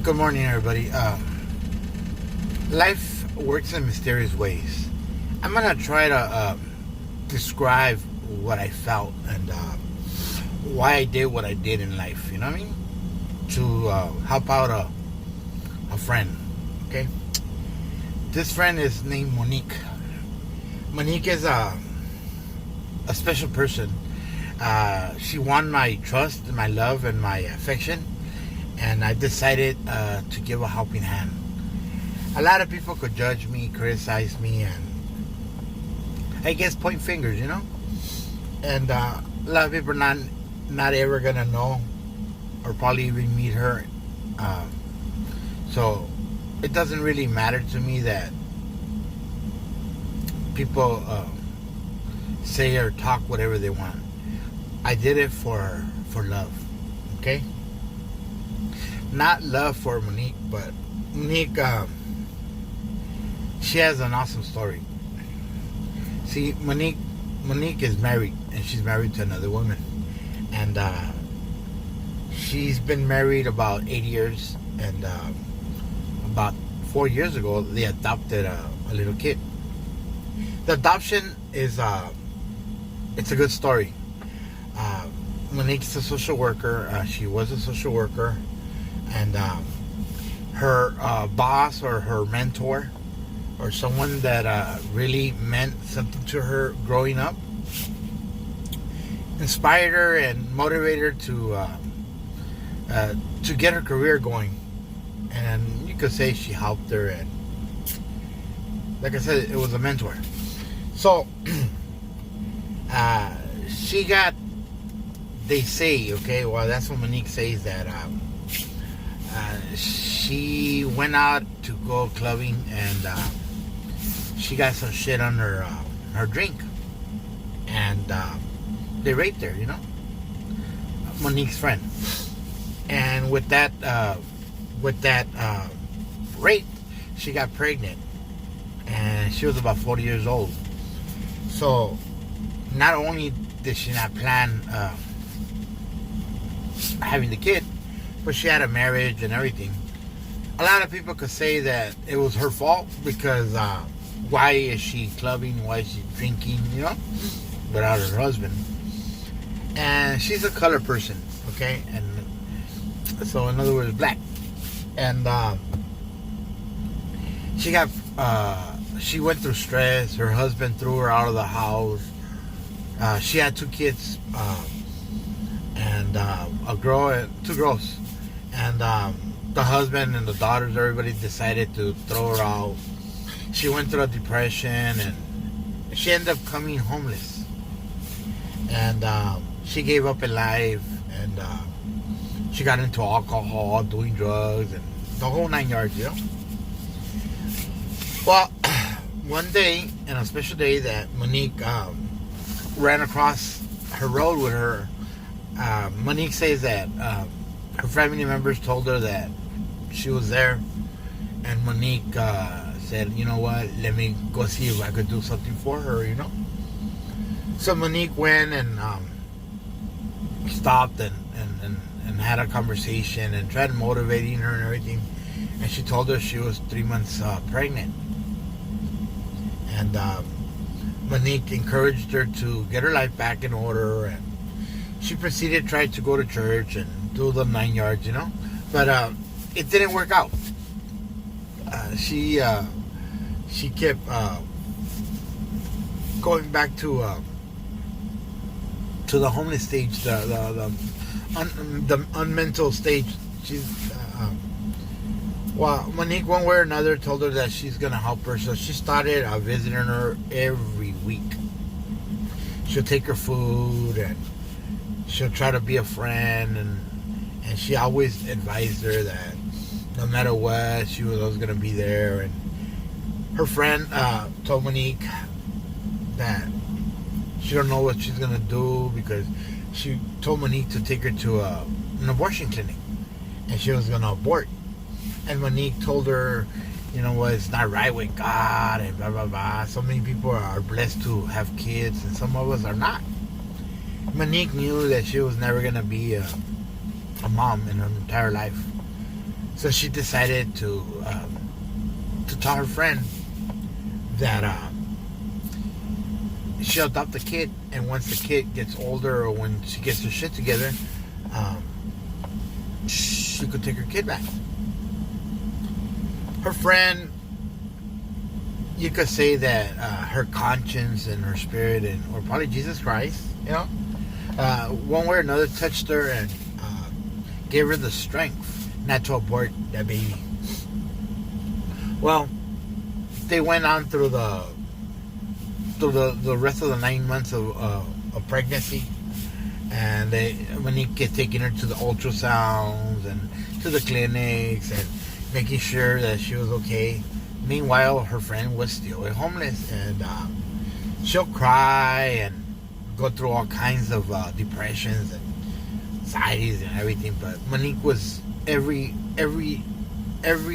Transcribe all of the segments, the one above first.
Good morning, everybody. Life works in mysterious ways. I'm gonna try to describe what I felt and why I did what I did in life. You know what I mean? To help out a friend. Okay. This friend is named Monique. Monique is a special person. She won my trust, my love, and my affection, and I decided to give a helping hand. A lot of people could judge me, criticize me, and I guess point fingers, you know. And a lot of people are not ever gonna know or probably even meet her. So it doesn't really matter to me that people say or talk whatever they want. I did it for love, okay? Not love for Monique, but Monique, she has an awesome story. See, Monique is married, and she's married to another woman, and she's been married about 8 years, and about 4 years ago, they adopted a little kid. The adoption is it's a good story. Monique's a social worker. She was a social worker, and her boss or her mentor or someone that really meant something to her growing up inspired her and motivated her to get her career going. And you could say she helped her, and like I said, it was a mentor. So she got, they say, okay, well, that's what Monique says, that she went out to go clubbing, and she got some shit on her drink, and they raped her, you know, Monique's friend. And with that rape, she got pregnant, and she was about 40 years old. So not only did she not plan having the kid, but she had a marriage and everything. A lot of people could say that it was her fault because why is she clubbing? Why is she drinking? You know, without her husband. And she's a color person, okay, and so in other words, black. And she went through stress. Her husband threw her out of the house. She had 2 kids, and a girl and 2 girls. And the husband and the daughters, everybody decided to throw her out. She went through a depression, and she ended up coming homeless. And she gave up in life, and she got into alcohol, doing drugs, and the whole 9 yards, you know. Well, one day, and a special day, that Monique ran across her road with her. Monique says that her family members told her that she was there, and Monique said, you know what, let me go see if I could do something for her, you know. So Monique went and stopped and had a conversation and tried motivating her and everything, and she told her she was 3 months pregnant. And Monique encouraged her to get her life back in order, and she proceeded to try to go to church and do the 9 yards, you know. But it didn't work out. She kept going back to the homeless stage, the unmental stage. She's well, Monique, one way or another, told her that she's gonna help her, so she started visiting her every week. She'll take her food, and she'll try to be a friend, and she always advised her that no matter what, she was always gonna be there. And her friend told Monique that she don't know what she's gonna do, because she told Monique to take her to an abortion clinic, and she was gonna abort. And Monique told her, you know what, it's not right with God, and blah blah blah. So many people are blessed to have kids, and some of us are not. Monique knew that she was never gonna be a mom in her entire life. So she decided to tell her friend that she'll adopt the kid, and once the kid gets older or when she gets her shit together, she could take her kid back. Her friend, you could say that her conscience and her spirit, or probably Jesus Christ, one way or another touched her and gave her the strength not to abort that baby. Well, they went on through the rest of the 9 months of pregnancy, and Monique get taking her to the ultrasounds and to the clinics and making sure that she was okay. Meanwhile, her friend was still homeless, and she'll cry and go through all kinds of depressions and anxieties and everything. But Monique was every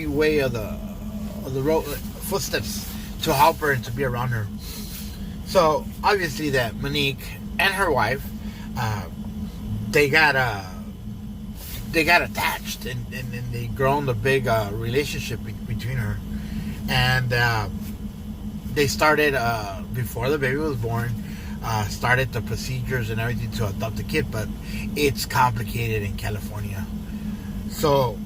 way of the road footsteps to help her and to be around her. So obviously that Monique and her wife, they got attached, and they grown a big relationship between her. And they started before the baby was born, started the procedures and everything to adopt the kid, but it's complicated in California. So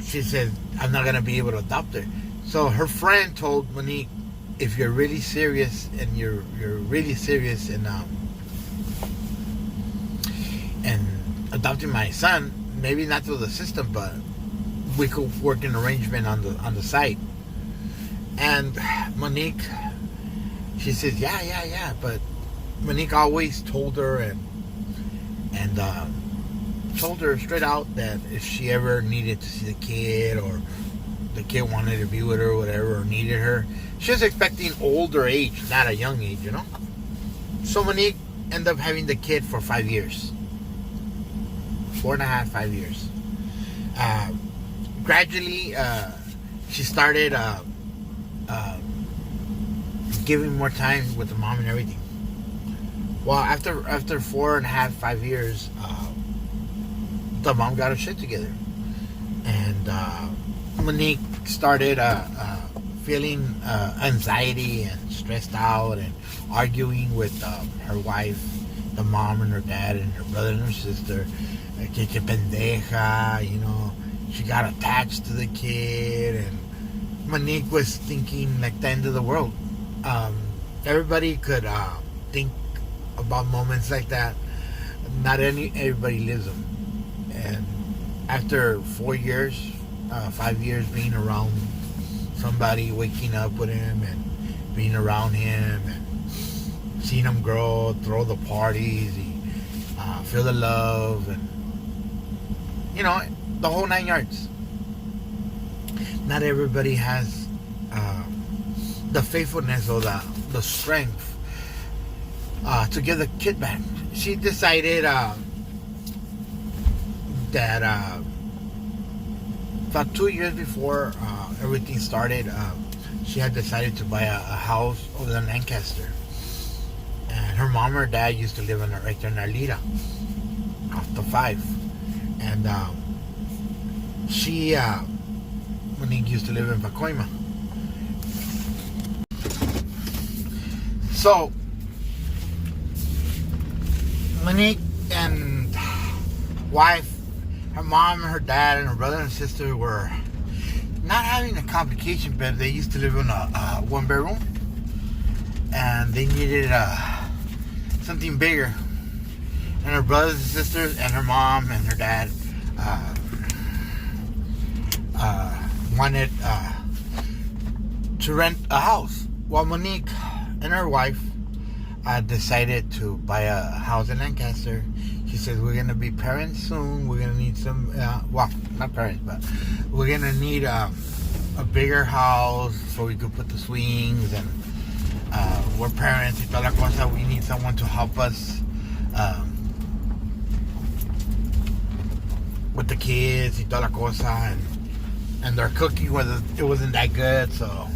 she said, I'm not gonna be able to adopt her. So her friend told Monique, if you're really serious and you're really serious in adopting my son, maybe not through the system, but we could work an arrangement on the site. And Monique, she says, yeah, but Monique always told her and told her straight out that if she ever needed to see the kid, or the kid wanted to be with her or whatever, or needed her, she was expecting older age, not a young age, So Monique ended up having the kid for 5 years. 4.5, 5 years. Gradually, she started giving more time with the mom and everything. Well, after 4.5, 5 years, the mom got her shit together, and Monique started feeling anxiety and stressed out and arguing with her wife, the mom and her dad and her brother and her sister. Que pendeja, she got attached to the kid, and Monique was thinking like the end of the world. Everybody could think about moments like that. Not everybody lives them. And after 4 years, 5 years being around somebody, waking up with him and being around him and seeing him grow, throw the parties, feel the love, and the whole 9 yards. Not everybody has the faithfulness or the strength to give the kid back. She decided that about 2 years before everything started, she had decided to buy a house over in Lancaster. And her mom or dad used to live right there in Arleta, off the 5. And she, Monique used to live in Pacoima. So, Monique and wife, her mom and her dad and her brother and sister were not having a complication, but they used to live in a 1-bedroom, and they needed something bigger. And her brothers and sisters and her mom and her dad wanted to rent a house. While Monique and her wife decided to buy a house in Lancaster. She says, we're going to be parents soon. We're going to need some, not parents, but we're going to need a bigger house so we could put the swings, and we're parents y toda la cosa. We need someone to help us with the kids y toda la cosa, and their cooking wasn't that good, so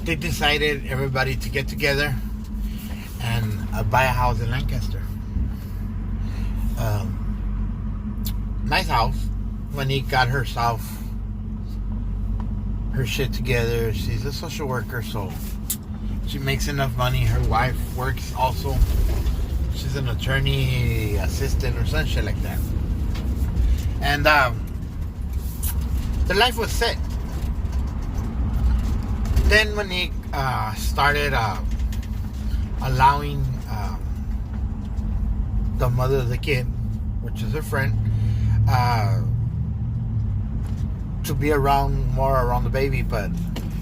they decided everybody to get together and buy a house in Lancaster. Nice house, Monique got herself her shit together. She's a social worker, so she makes enough money. Her wife works also. She's an attorney assistant or some shit like that. And the life was set. Then Monique started allowing the mother of the kid, which is her friend, to be more around the baby. But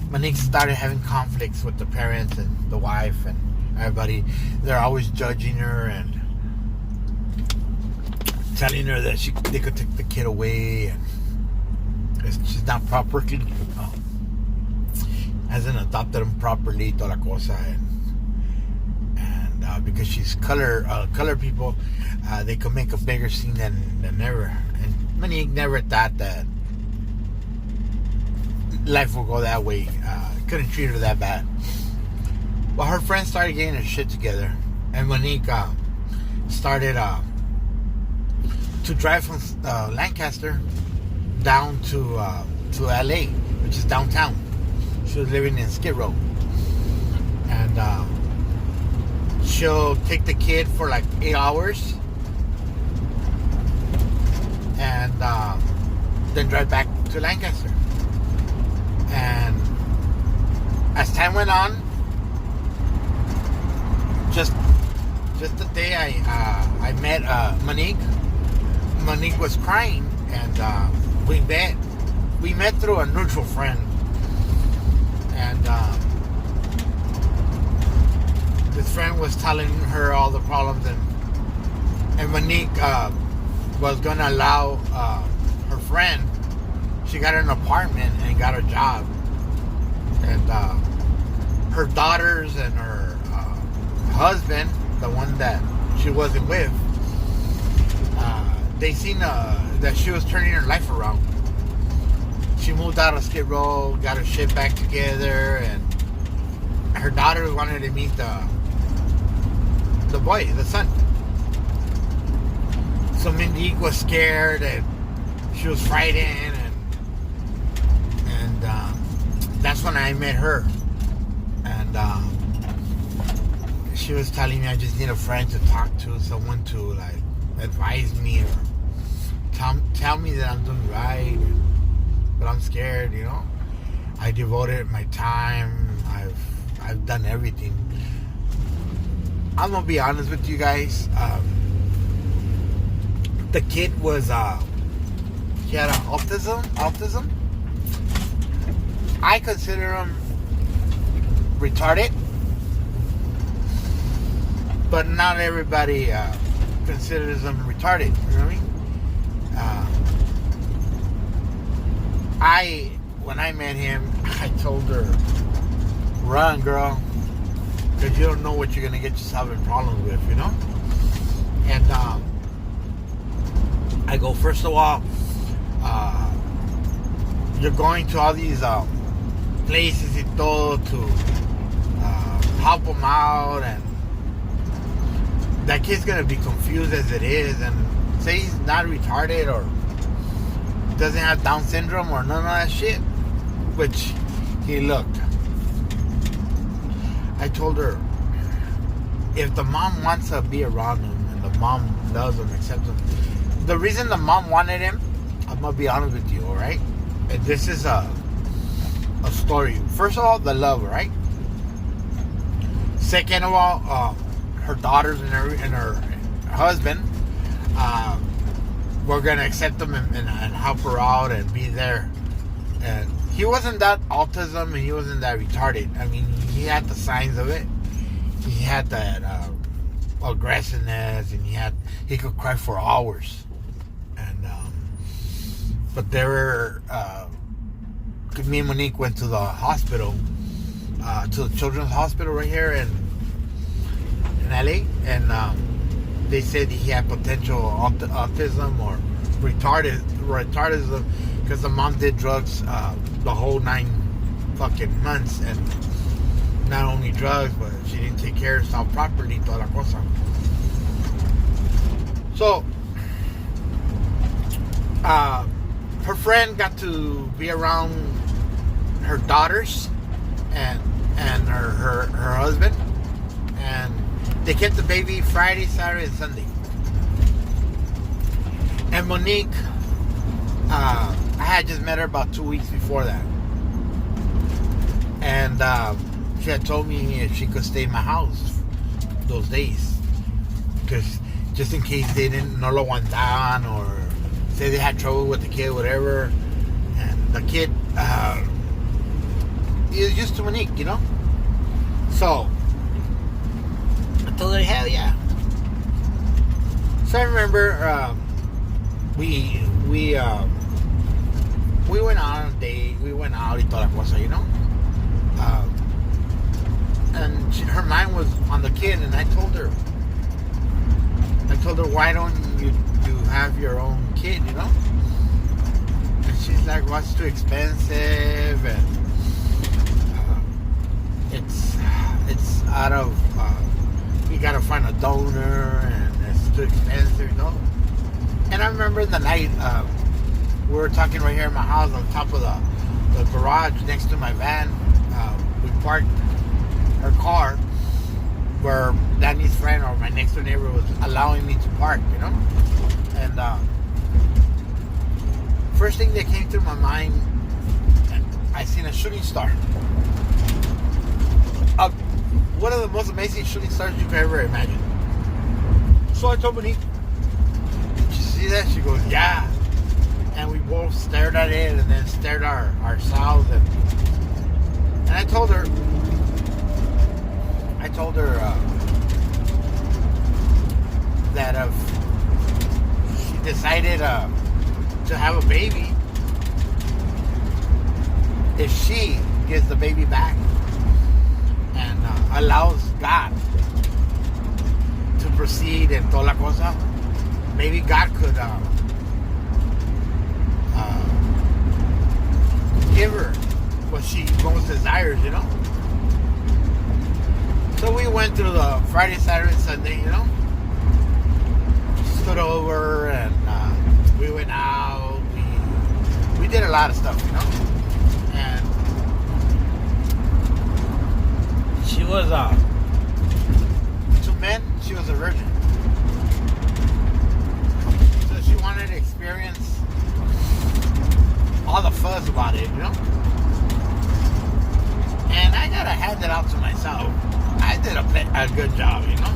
Monique started having conflicts with the parents and the wife and everybody. They're always judging her and telling her that they could take the kid away and she's not properly hasn't adopted him properly, toda la cosa, and because she's color people, they could make a bigger scene than ever. And Monique never thought that life would go that way. Couldn't treat her that bad. Well, her friends started getting her shit together, and Monique started to drive from Lancaster down to LA, which is downtown. She was living in Skid Row, and she'll take the kid for like 8 hours, and then drive back to Lancaster. And as time went on, just the day I met Monique was crying, and we met through a neutral friend, and this friend was telling her all the problems, and Monique was gonna allow her friend. She got an apartment and got a job, and her daughters and her husband, the one that she wasn't with, they seen that she was turning her life around. She moved out of Skid Row, got her shit back together, and her daughters wanted to meet the boy, the son. So Monique was scared and she was frightened, and that's when I met her. And she was telling me, I just need a friend to talk to, someone to like advise me or tell me that I'm doing right, but I'm scared, you know. I devoted my time. I've done everything. I'm gonna be honest with you guys. The kid was he had autism. I consider him retarded, but not everybody considers him retarded. You know what I mean? When I met him, I told her, run, girl, because you don't know what you're going to get yourself in problems with, you know? And I go, first of all, you're going to all these places y todo to help him out, and that kid's going to be confused as it is, and say he's not retarded or doesn't have Down syndrome or none of that shit, which he looked. I told her, if the mom wants to be around him and the mom loves him, accepts him, the reason the mom wanted him, I'm gonna be honest with you, all right? And this is a story. First of all, the love, right? Second of all, her daughters and her husband were gonna accept him and help her out and be there. And he wasn't that autism, and he wasn't that retarded. I mean, he had the signs of it. He had that aggressiveness, and he could cry for hours. And but there were me and Monique went to the hospital, to the children's hospital right here in LA, and they said he had potential autism or retardism, because the mom did drugs the whole 9 fucking months, and not only drugs, but she didn't take care of herself properly, toda la cosa. So friend got to be around her daughters and her husband, and they kept the baby Friday, Saturday, and Sunday. And Monique, I had just met her about 2 weeks before that, and she had told me if she could stay in my house those days, because just in case they didn't no lo aguantaban or say they had trouble with the kid, whatever. And the kid is used to Monique, you know. So I told her, hell yeah. So I remember we went out on a date. We went out y toda la cosa, you know. And her mind was on the kid, and I told her, why don't you have your own kid, you know? And she's like, well, it's too expensive, and it's out of, you gotta find a donor, and it's too expensive, you know? And I remember the night, we were talking right here in my house on top of the garage next to my van. We parked her car where Danny's friend or my next door neighbor was allowing me to park, you know? And first thing that came through my mind, I seen a shooting star. One of the most amazing shooting stars you could ever imagine. So I told Monique, did you see that? She goes, yeah. And we both stared at it and then stared at ourselves. And I told her, that if she decided to have a baby, if she gives the baby back and allows God to proceed and toda la cosa, maybe God could give her what she most desires, you know? So we went through the Friday, Saturday, and Sunday, you know? Stood over and we went out. We did a lot of stuff, you know? And she was, to men, she was a virgin. So she wanted to experience all the fuzz about it, you know? And I gotta hand it out to myself. I did a good job, you know?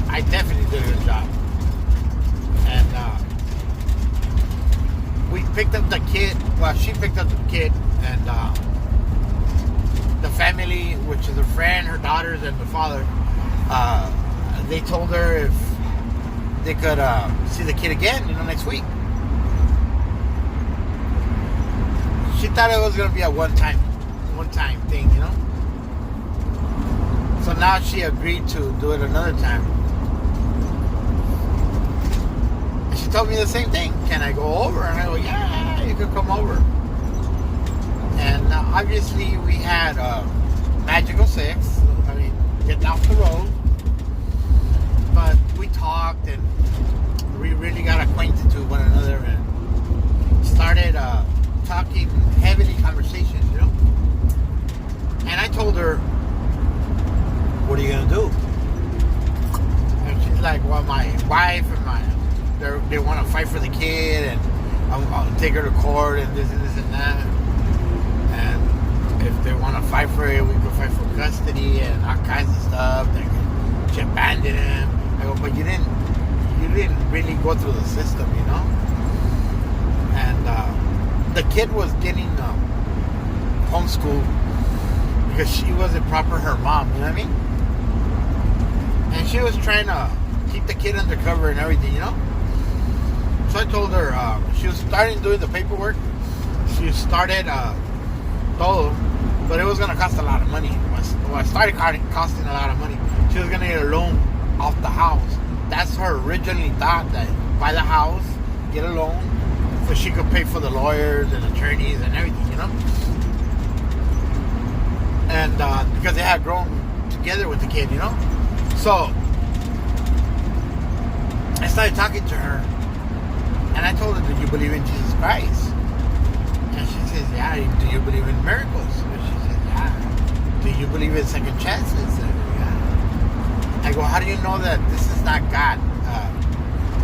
I definitely did a good job. And we picked up the kid. Well, she picked up the kid, and the family, which is her friend, her daughters, and the father, they told her if they could see the kid again, you know, next week. She thought it was going to be a one-time thing, you know? So now she agreed to do it another time. And she told me the same thing. Can I go over? And I go, yeah, you can come over. And obviously we had magical sex. I mean, getting off the road. But we talked and we really got acquainted to one another and started talking heavily conversations, you know? And I told her, what are you going to do? And she's like, well, my wife and they want to fight for the kid, and I'll take her to court and this and that. And if they want to fight for it, we can fight for custody and all kinds of stuff. She abandoned him. I go, but you didn't really go through the system, you know? And the kid was getting homeschooled because she wasn't proper her mom, you know what I mean? And she was trying to keep the kid undercover and everything, you know? So I told her, she was starting doing the paperwork. She started todo, but it was going to cost a lot of money. Well, it started costing a lot of money. She was going to get a loan off the house. That's her originally thought, that buy the house, get a loan, so she could pay for the lawyers and attorneys and everything, you know? And because they had grown together with the kid, you know? So I started talking to her, and believe in Jesus Christ? And she says, yeah. Do you believe in miracles? And she says, yeah. Do you believe in second chances? And, yeah. I go, how do you know that this is not God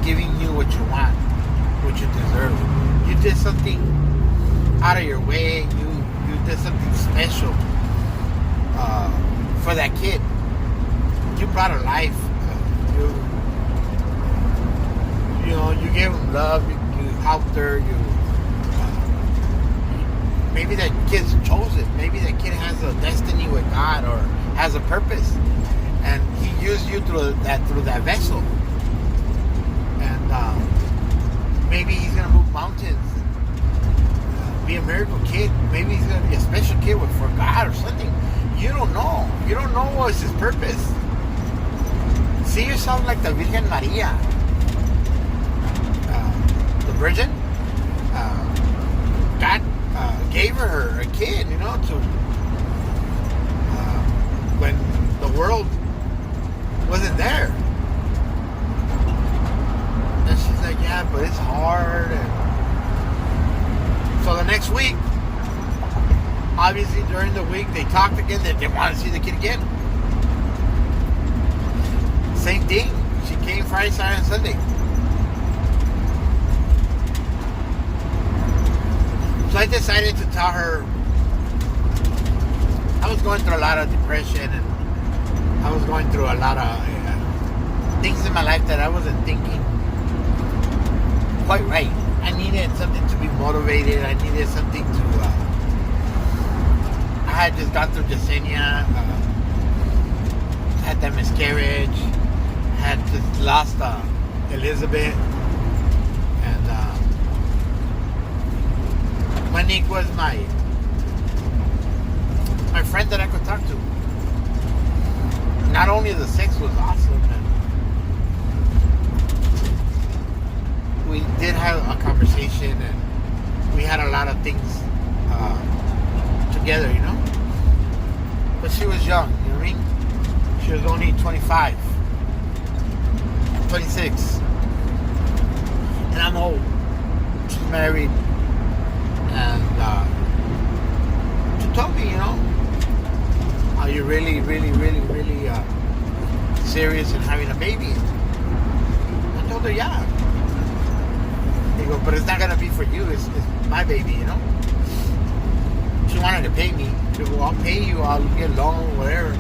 giving you what you want, what you deserve? You did something out of your way. You did something special for that kid. You brought a life. You gave him love. You helped her. Maybe that kid's chosen. Maybe that kid has a destiny with God or has a purpose, and He used you through that vessel. And maybe he's gonna move mountains, and, be a miracle kid. Maybe he's gonna be a special kid for God or something. You don't know. You don't know what's his purpose. See yourself like the Virgen Maria, the Virgin. God gave her a kid, to when the world wasn't there. And she's like, yeah, but it's hard. And so the next week, obviously during the week, they talked again. They want to see the kid again. Same thing. She came Friday, Saturday, and Sunday. So I decided to tell her I was going through a lot of depression, and I was going through a lot of things in my life that I wasn't thinking quite right. I needed something to be motivated. I needed something to... I had just gone through Yesenia, had that miscarriage, had just lost Elizabeth, and Monic was my friend that I could talk to. Not only the sex was awesome, and we did have a conversation, and we had a lot of things together, But she was young, you know what I mean? She was only 25, 26, and I'm old. She's married, and she told me, are you really, really, really, really serious in having a baby? I told her, yeah. They go, but it's not gonna be for you. It's my baby, She wanted to pay me. She go, I'll pay you. I'll get a loan, whatever.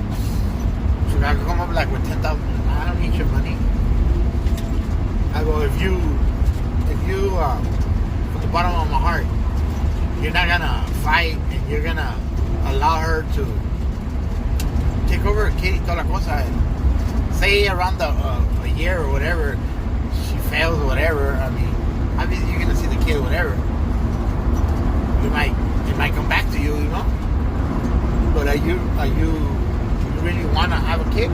So I could come up like with 10,000. I don't need your money. I go, if you, from the bottom of my heart, you're not gonna fight and you're gonna allow her to take over a kid y toda la cosa. And say around a year or whatever, she fails or whatever. I mean, obviously you're gonna see the kid or whatever. It might come back to you, But are you really wanna have a kid?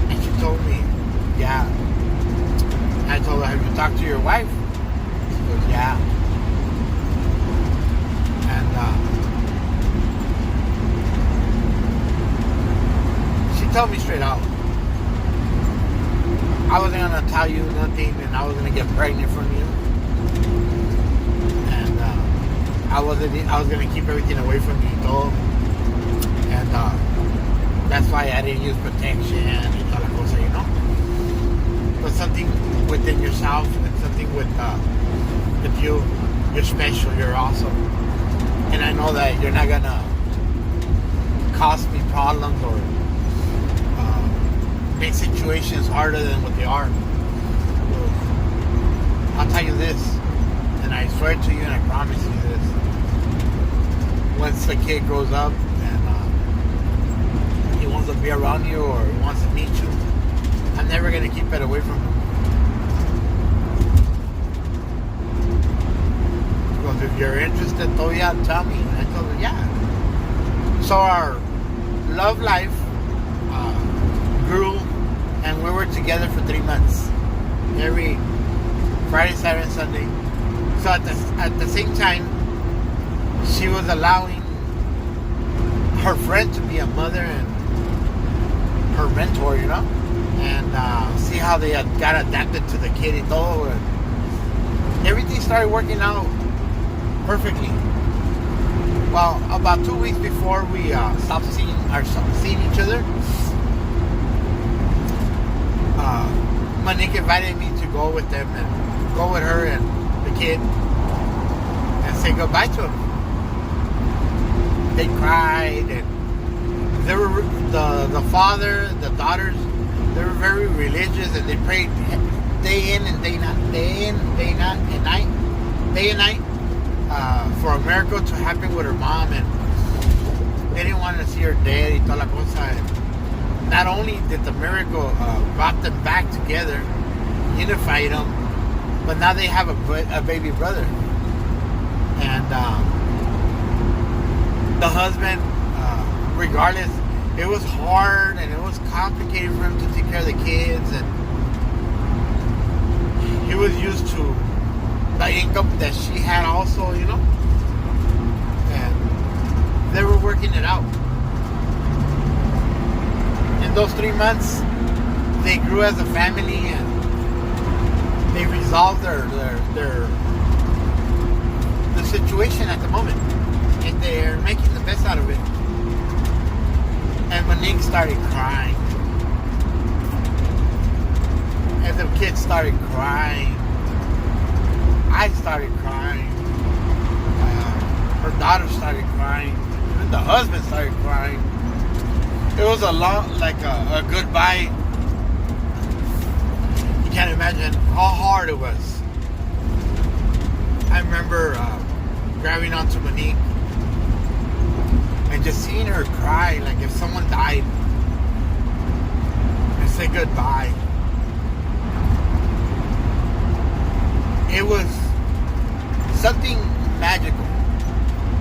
And she told me, yeah. I told her, have you talked to your wife? She goes, yeah. And she told me straight out, I wasn't gonna tell you nothing, and I was gonna get pregnant from you, and I was gonna keep everything away from you, and that's why I didn't use protection and toda la cosa, But something within yourself and something with you're special, you're awesome, and I know that you're not gonna cause me problems or make situations harder than what they are. I'll tell you this, and I swear to you, and I promise you this: once the kid grows up and he wants to be around you or he wants to meet you, I'm never gonna keep it away from him. Because if you're interested, tell me. And I told her, yeah. So our love life grew, and we were together for 3 months, every Friday, Saturday, and Sunday. So at the same time, she was allowing her friend to be a mother and her mentor, and see how they got adapted to the kid and todo. everything started working out perfectly. Well, about 2 weeks before we stopped seeing each other, Monique invited me to go with them and go with her and the kid and say goodbye to him. They cried, and they were the father, the daughters. They were very religious, and they prayed day in and day night, day and night, for a miracle to happen with her mom, and they didn't want to see her dead y toda la cosa. And not only did the miracle brought them back together, unified them, but now they have a baby brother. And the husband, regardless, it was hard and it was complicated for him to take care of the kids, and he was used to the income that she had also, and they were working it out. In those 3 months, they grew as a family, and they resolved their the situation at the moment, and they're making the best out of it. And Monique started crying, and the kids started crying. I started crying. Her daughter started crying. Even the husband started crying. It was a goodbye. You can't imagine how hard it was. I remember grabbing onto Monique and just seeing her cry like if someone died, and say goodbye. It was something magical,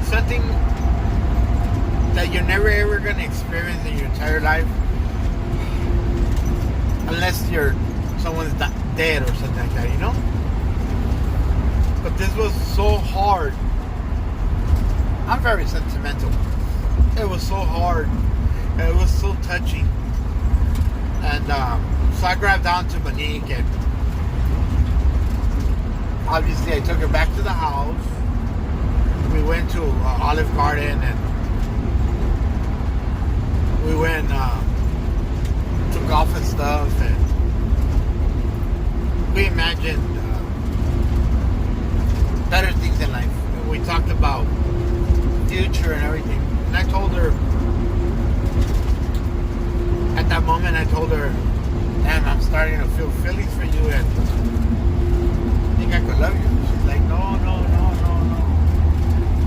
something that you're never ever going to experience in your entire life, unless someone's dead or something like that, But this was so hard. I'm very sentimental. It was so hard. It was so touching. And so I grabbed onto Monique, and obviously I took her back to the house. We went to Olive Garden, and we went to golf and stuff, and we imagined better things in life. We talked about future and everything. And I told her, at that moment, damn, I'm starting to feel feelings for you, and I think I could love you. She's like, no.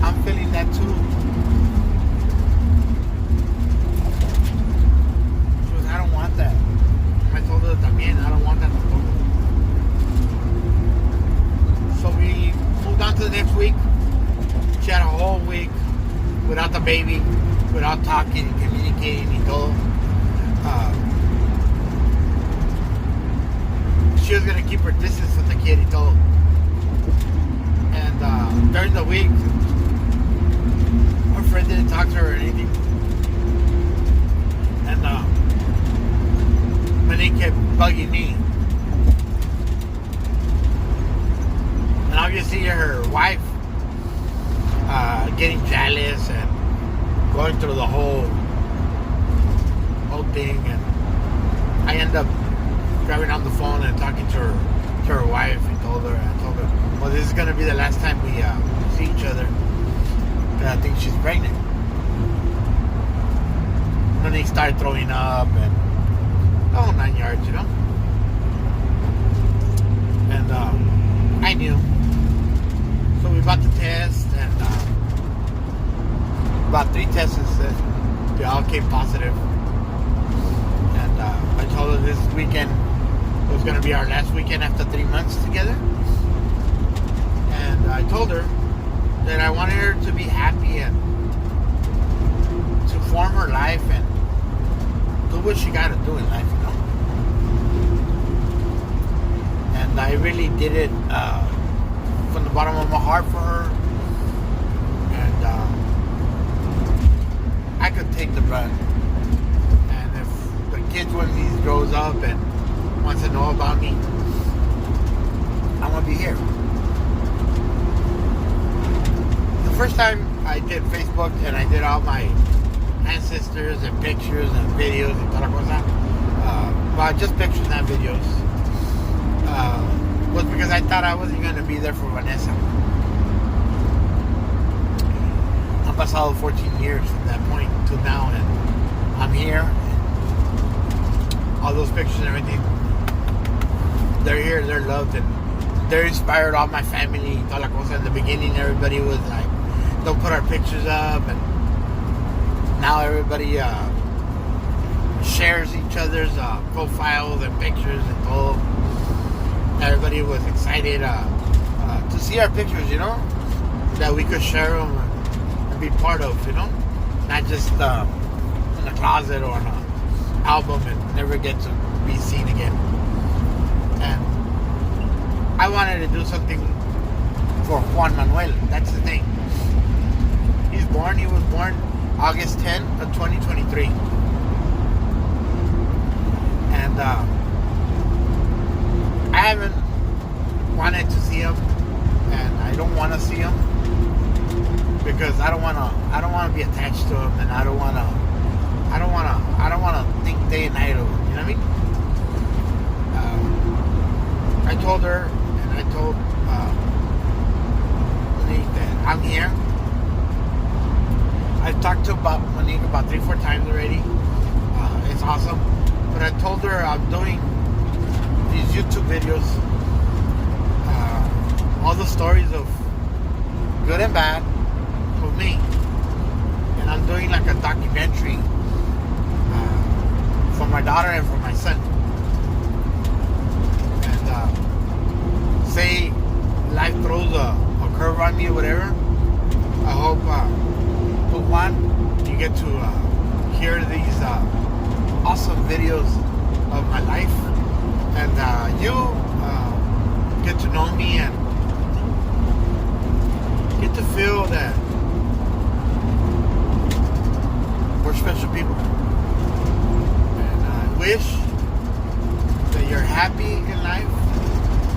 I'm feeling that too. She goes, I don't want that. I told her también, I don't want that tampoco. So we moved on to the next week. She had a whole week without the baby, without talking, communicating, and todo. She was going to keep her distance with the kid, y todo. And during the week, her friend didn't talk to her or anything. And Monique kept bugging me. And obviously her wife getting jealous and going through the whole thing, and I end up grabbing on the phone and talking to her wife, and I told her, well, this is gonna be the last time we see each other, because I think she's pregnant. Monique started throwing up and the whole 9 yards, and I knew. So we bought the test, and about 3 tests, they all came positive. And I told her this weekend was going to be our last weekend after 3 months together. And I told her that I wanted her to be happy and to form her life and do what she got to do in life, And I really did it from the bottom of my heart for her. And I could take the brunt. And if the kids, when he grows up and wants to know about me, I want to be here. first time I did Facebook and I did all my ancestors and pictures and videos and toda cosa. Well, just pictures, not videos. Was because I thought I wasn't going to be there for Vanessa. I'm pasado 14 years from that point to now, and I'm here. All those pictures and everything, they're here, they're loved, and they're inspired all my family. Toda la cosa. In the beginning, everybody was like, don't put our pictures up, and now everybody shares each other's profiles and pictures and all. Everybody was excited to see our pictures, that we could share them and be part of, not just in a closet or in an album and never get to be seen again. And I wanted to do something for Juan Manuel. That's the thing. He was born August 10 of 2023. And I haven't wanted to see him, and I don't want to see him because I don't want to be attached to him, and I don't want to think day and night of him. You know what I mean? I told her, and I told Monique that I'm here. I've talked to Monique about 3-4 times already. It's awesome. But I told her I'm doing these YouTube videos, all the stories of good and bad of me, and I'm doing like a documentary for my daughter and for my son. And say life throws a curve on me or whatever, I hope Juan, you get to hear these awesome videos of my life, and you get to know me and get to feel that we're special people. And I wish that you're happy in life,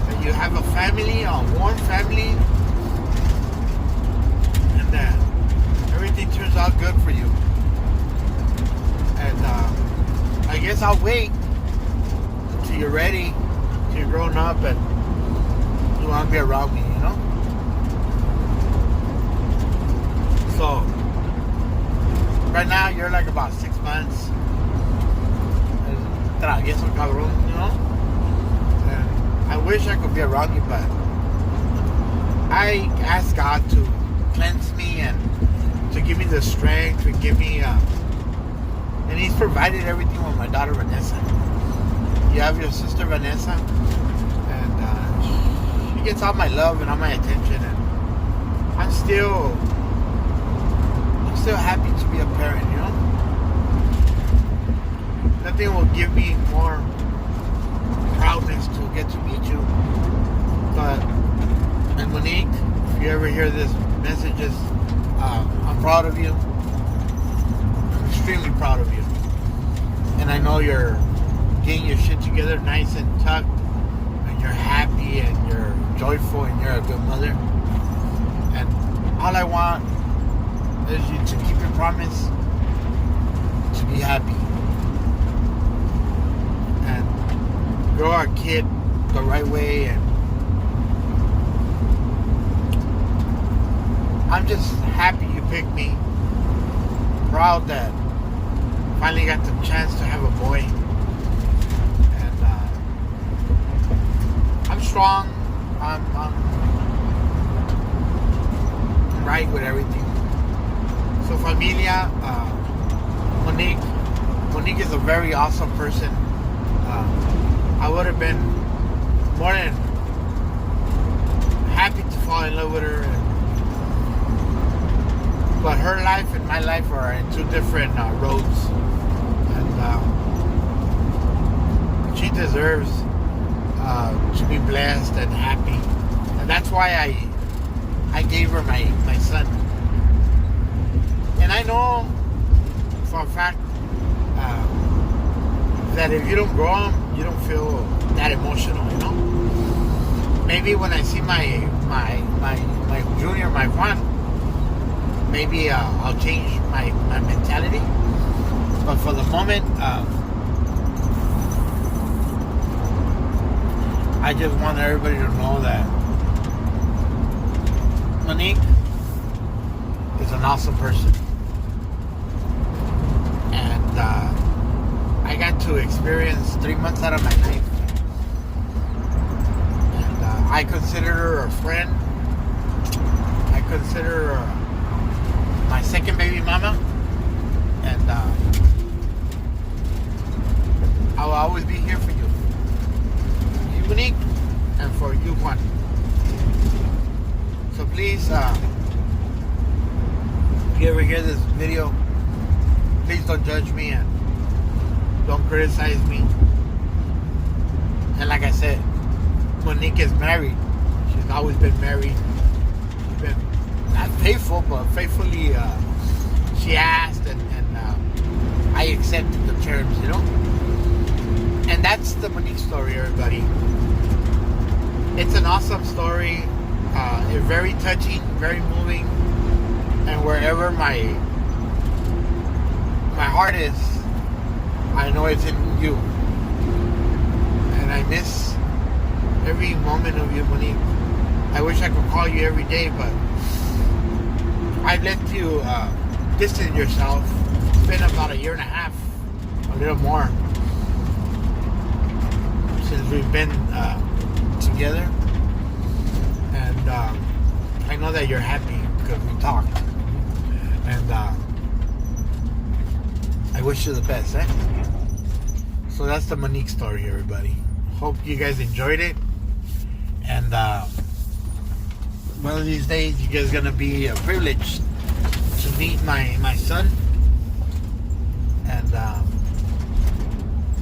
that you have a family, a warm family, and that everything turns out good for you. And I guess I'll wait until you're ready, till you're grown up and you want to be around me, So, right now you're like about 6 months. Travieso cabrón, And I wish I could be around you, but I ask God to cleanse me and to give me the strength, to give me and He's provided everything with my daughter Vanessa. You have your sister Vanessa, and she gets all my love and all my attention, and I'm still happy to be a parent, Nothing will give me more proudness to get to meet you. And Monique, if you ever hear this messages, I'm proud of you. I'm extremely proud of you. And I know you're getting your shit together nice and tucked, and you're happy and you're joyful and you're a good mother. And all I want is you to keep your promise to be happy and grow our kid the right way. And I'm just happy you picked me. Proud that finally got the chance to have a boy. And I'm strong. I'm right with everything. So familia, Monique is a very awesome person. I would have been more than happy to fall in love with her. But her life and my life are in two different roads. And she deserves to be blessed and happy. And that's why I gave her my son. And I know for a fact that if you don't grow him, you don't feel that emotional, Maybe when I see my junior, my Juan, maybe I'll change my mentality. But for the moment, I just want everybody to know that Monique is an awesome person. And I got to experience 3 months out of my life. And I consider her a friend. I consider her my second baby mama. And I will always be here for you. You, Monique, and for you, Juan. So please, if you ever hear this video, please don't judge me and don't criticize me. And like I said, Monique is married. She's always been married. She's been not faithful, but faithfully she asked, and I accepted the terms, you know. And that's the Monique story, everybody. It's an awesome story. It's very touching, very moving, and wherever my heart is, I know it's in you. And I miss every moment of you, Monique. I wish I could call you every day, but I've let you distance yourself. It's been about 1.5 years, a little more, since we've been together. And I know that you're happy because we talked. And I wish you the best, eh? So that's the Monique story, everybody. Hope you guys enjoyed it. And one of these days, you guys are gonna be privileged to meet my son. And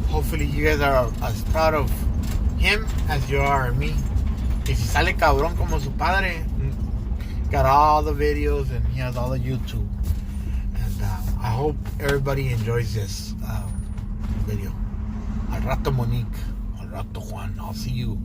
hopefully you guys are as proud of him as you are of me. Y si sale cabrón como su padre, got all the videos and he has all the YouTube. And I hope everybody enjoys this video. Al rato Monique, al rato Juan. I'll see you